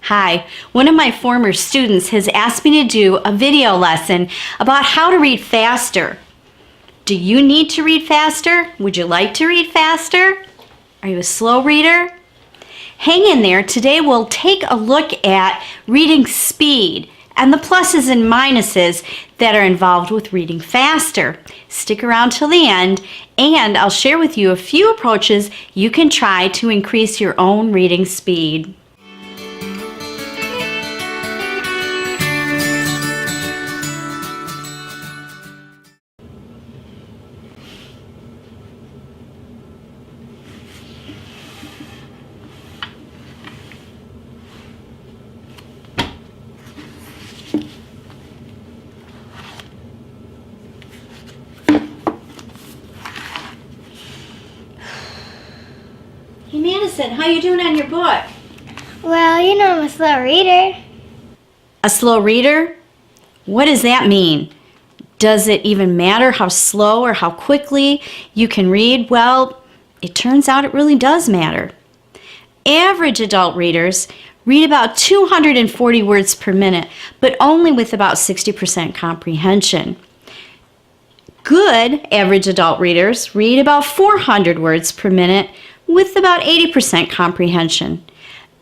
Hi, one of my former students has asked me to do a video lesson about how to read faster. Do you need to read faster? Would you like to read faster? Are you a slow reader? Hang in there. Today we'll take a look at reading speed and the pluses and minuses that are involved with reading faster. Stick around till the end and I'll share with you a few approaches you can try to increase your own reading speed. Hey Madison, how you doing on your book? Well, you know I'm a slow reader. A slow reader? What does that mean? Does it even matter how slow or how quickly you can read? Well, it turns out it really does matter. Average adult readers read about 240 words per minute, but only with about 60% comprehension. Good average adult readers read about 400 words per minute with about 80% comprehension.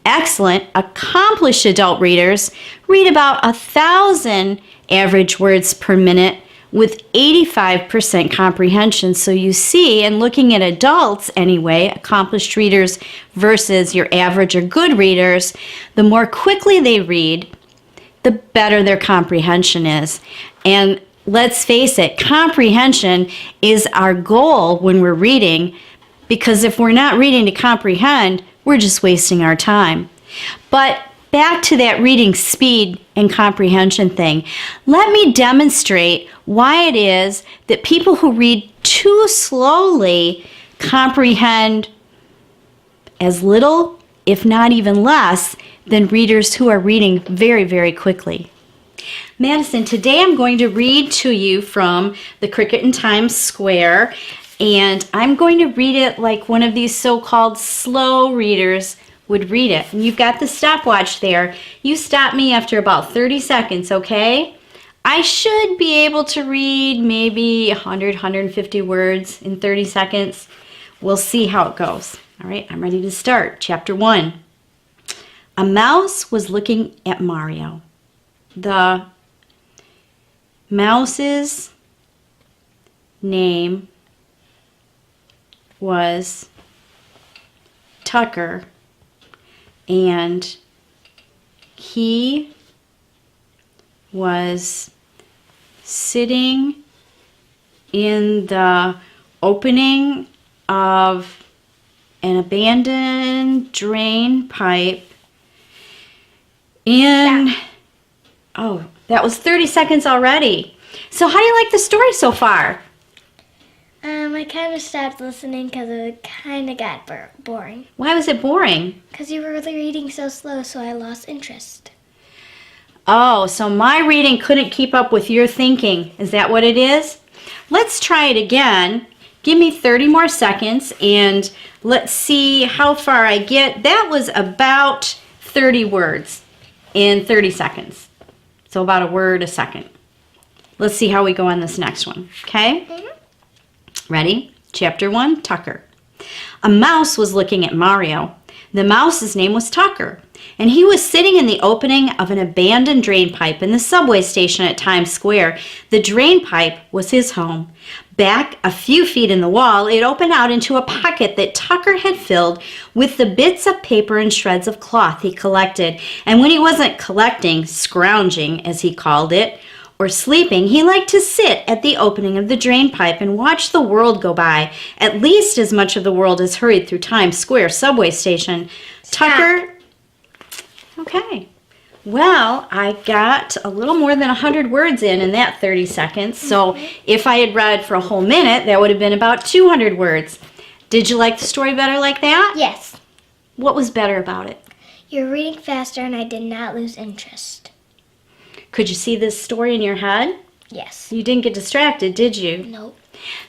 Excellent, accomplished adult readers read about 1,000 average words per minute with 85% comprehension. So you see, and looking at adults anyway, accomplished readers versus your average or good readers, the more quickly they read, the better their comprehension is. And let's face it, comprehension is our goal when we're reading, because if we're not reading to comprehend, we're just wasting our time. But back to that reading speed and comprehension thing. Let me demonstrate why it is that people who read too slowly comprehend as little, if not even less, than readers who are reading very, very quickly. Madison, today I'm going to read to you from The Cricket in Times Square, and I'm going to read it like one of these so-called slow readers would read it. And you've got the stopwatch there. You stop me after about 30 seconds, okay? I should be able to read maybe 100, 150 words in 30 seconds. We'll see how it goes. All right, I'm ready to start. Chapter 1. A mouse was looking at Mario. The mouse's name was Tucker, and he was sitting in the opening of an abandoned drain pipe in... Oh, that was 30 seconds already. So how do you like the story so far? I kind of stopped listening because it kind of got boring. Why was it boring? Because you were really reading so slow, so I lost interest. Oh, so my reading couldn't keep up with your thinking. Is that what it is? Let's try it again. Give me 30 more seconds and let's see how far I get. That was about 30 words in 30 seconds. So about a word a second. Let's see how we go on this next one, okay? Mm-hmm. Ready? Chapter 1, Tucker. A mouse was looking at Mario. The mouse's name was Tucker, and he was sitting in the opening of an abandoned drain pipe in the subway station at Times Square. The drain pipe was his home. Back a few feet in the wall, it opened out into a pocket that Tucker had filled with the bits of paper and shreds of cloth he collected. And when he wasn't collecting, scrounging as he called it, or sleeping, he liked to sit at the opening of the drain pipe and watch the world go by. At least as much of the world as hurried through Times Square subway station. Tucker... Okay. Well, I got a little more than 100 words in that 30 seconds. So if I had read for a whole minute, that would have been about 200 words. Did you like the story better like that? Yes. What was better about it? You're reading faster and I did not lose interest. Could you see this story in your head? Yes. You didn't get distracted, did you? Nope.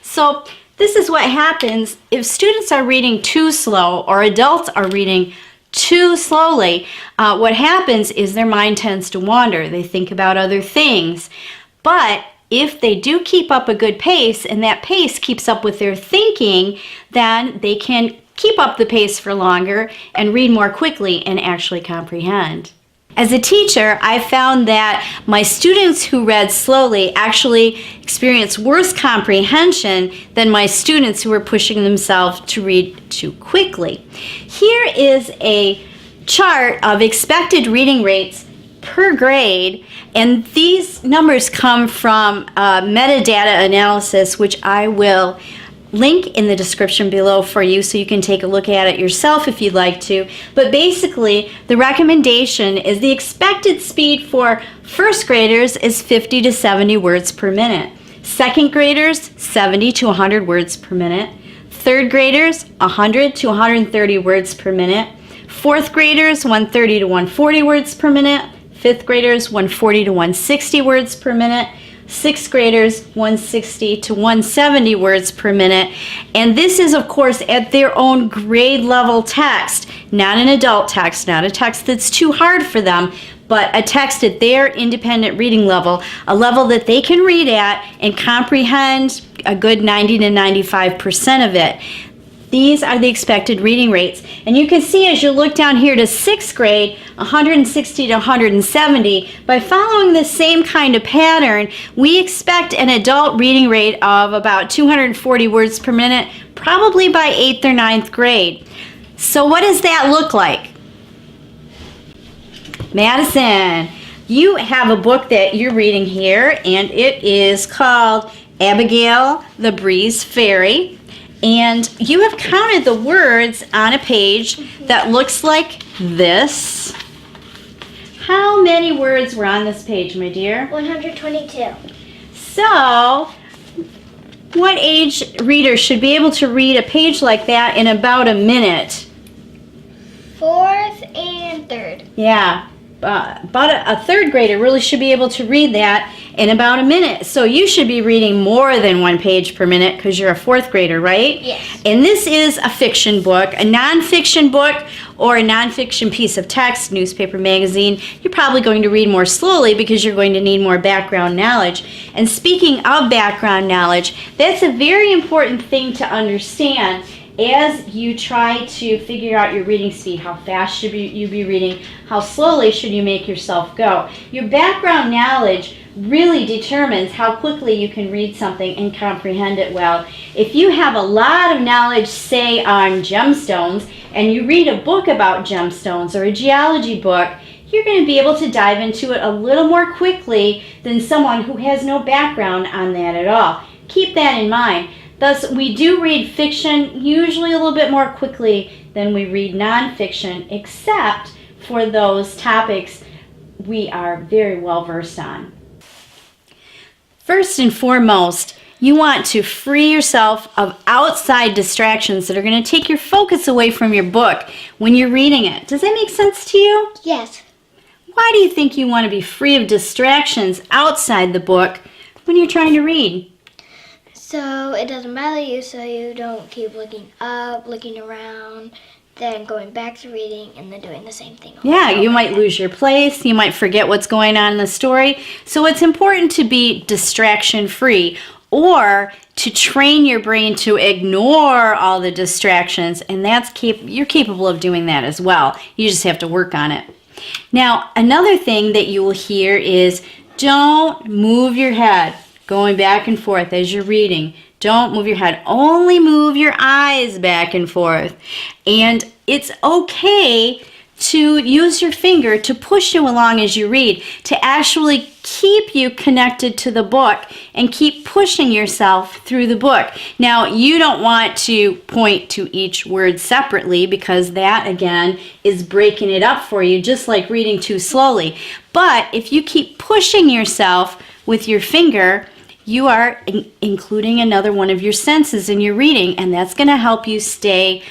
So this is what happens if students are reading too slow or adults are reading too slowly, what happens is their mind tends to wander. They think about other things. But if they do keep up a good pace, and that pace keeps up with their thinking, then they can keep up the pace for longer and read more quickly and actually comprehend. As a teacher, I found that my students who read slowly actually experienced worse comprehension than my students who were pushing themselves to read too quickly. Here is a chart of expected reading rates per grade, and these numbers come from metadata analysis, which I will link in the description below for you so you can take a look at it yourself if you'd like to. But basically, the recommendation is the expected speed for first graders is 50 to 70 words per minute. Second graders, 70 to 100 words per minute. Third graders, 100 to 130 words per minute. Fourth graders, 130 to 140 words per minute. Fifth graders, 140 to 160 words per minute. Sixth graders, 160 to 170 words per minute. And this is, of course, at their own grade level text, not an adult text, not a text that's too hard for them, but a text at their independent reading level, a level that they can read at and comprehend a good 90 to 95% of it. These are the expected reading rates. And you can see as you look down here to sixth grade, 160 to 170, by following the same kind of pattern, we expect an adult reading rate of about 240 words per minute, probably by 8th or 9th grade. So what does that look like? Madison, you have a book that you're reading here, and it is called Abigail the Breeze Fairy. And you have counted the words on a page that looks like this. How many words were on this page, my dear? 122. So, what age reader should be able to read a page like that in about a minute? Fourth and third. Yeah, about a third grader really should be able to read that in about a minute. So you should be reading more than one page per minute because you're a fourth grader, right? Yes. And this is a fiction book. A nonfiction book or a nonfiction piece of text, newspaper, magazine, you're probably going to read more slowly because you're going to need more background knowledge. And speaking of background knowledge, that's a very important thing to understand as you try to figure out your reading speed. How fast should you be reading? How slowly should you make yourself go? Your background knowledge really determines how quickly you can read something and comprehend it well. If you have a lot of knowledge, say, on gemstones, and you read a book about gemstones or a geology book, you're going to be able to dive into it a little more quickly than someone who has no background on that at all. Keep that in mind. Thus, we do read fiction usually a little bit more quickly than we read nonfiction, except for those topics we are very well versed on. First and foremost, you want to free yourself of outside distractions that are going to take your focus away from your book when you're reading it. Does that make sense to you? Yes. Why do you think you want to be free of distractions outside the book when you're trying to read? So it doesn't bother you, so you don't keep looking up, looking around, then going back to reading, and then doing the same thing. Yeah, you might lose your place. You might forget what's going on in the story. So it's important to be distraction-free or to train your brain to ignore all the distractions, and you're capable of doing that as well. You just have to work on it. Now, another thing that you will hear is don't move your head going back and forth as you're reading. Don't move your head. Only move your eyes back and forth. And it's okay to use your finger to push you along as you read, to actually keep you connected to the book and keep pushing yourself through the book. Now, you don't want to point to each word separately because that, again, is breaking it up for you, just like reading too slowly. But if you keep pushing yourself with your finger, you are including another one of your senses in your reading, and that's going to help you stay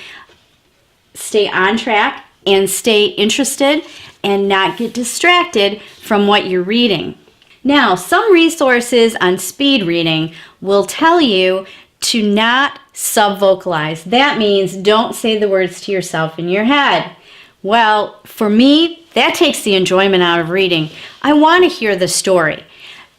on track and stay interested and not get distracted from what you're reading. Now, some resources on speed reading will tell you to not subvocalize. That means don't say the words to yourself in your head. Well, for me, that takes the enjoyment out of reading. I want to hear the story.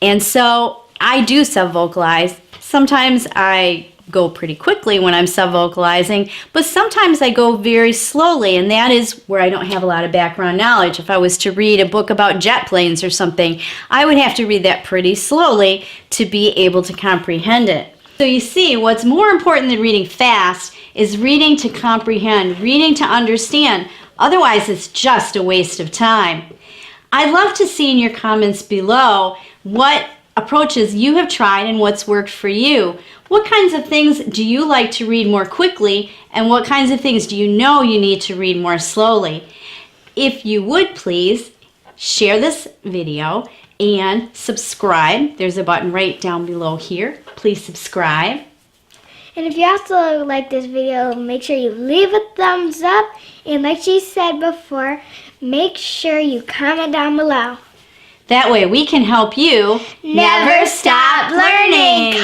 And so I do self-vocalize. Sometimes I go pretty quickly when I'm self-vocalizing, but sometimes I go very slowly, and that is where I don't have a lot of background knowledge. If I was to read a book about jet planes or something, I would have to read that pretty slowly to be able to comprehend it. So you see, what's more important than reading fast is reading to comprehend, reading to understand. Otherwise, it's just a waste of time. I'd love to see in your comments below what approaches you have tried and what's worked for you. What kinds of things do you like to read more quickly, and what kinds of things do you know you need to read more slowly? If you would please share this video and subscribe. There's a button right down below here. Please subscribe. And if you also like this video, make sure you leave a thumbs up. And like she said before, make sure you comment down below. That way we can help you Never stop learning.